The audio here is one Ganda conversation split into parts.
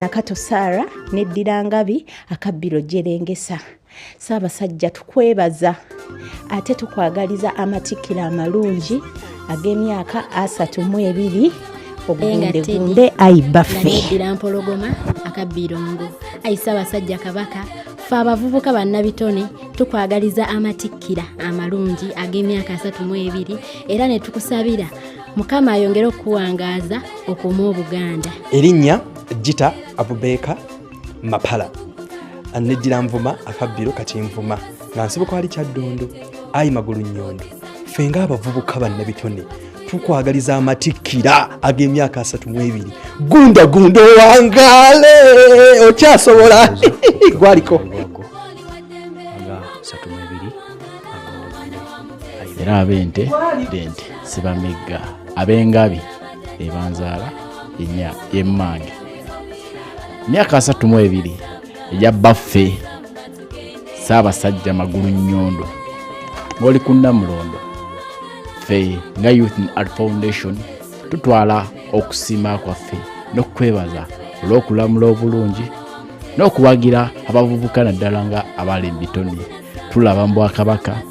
Nakato Sara neddira Ngabi akabbiro Jerengesa. Ssaabasajja tukwebaza ate tukwagaliza amatikkira amalungi ag'emyaka 32 ogunde aibaffe neddira Mpologoma akabbirongo. Ayi Ssaabasajja Kabaka ffe abavubuka bannabitone tukwagaliza amatikkira amalungi ag'emyaka 32 era ne tukusabira Mukama ayongere okuwangaaza okuma Obuganda. Erinnya Jita Abubeka Mapala neddira Nvuma akabbiro kati Nvuma nga nsibuko ali Kyaddondo ayi Magulu Nnyondo. Ffe ng'abavubuka bannabitone tukwagaliza amatikkira ag'emyaka 32 gunda wangaale okyasobola gwaliko era abente sibamegga ab'Engabi ebanzaala y'emmange myaka 32 ejja baffe Ssaabasajja Magulu Nnyondo ng'oli ku Namulondo. Ffe nga Youth and Art Foundation tutwala okusiima kwaffe n'okwebaza olw'okulamula obulungi n'okuwagira abavubuka naddala nga abali mu bitone. Tulaba mu Bwakabaka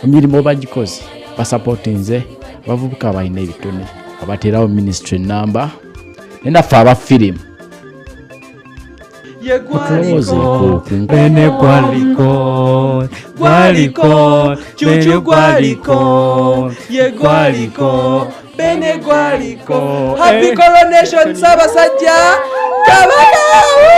emirimu bagikoze basapotinze abavubuka abalina ebitone abateerawo ministry namba nenaffe aba firimu bene gwaliko chuchu gwaliko ye gwaliko bene gwaliko. Happy coronation Ssaabasajja Kabaka.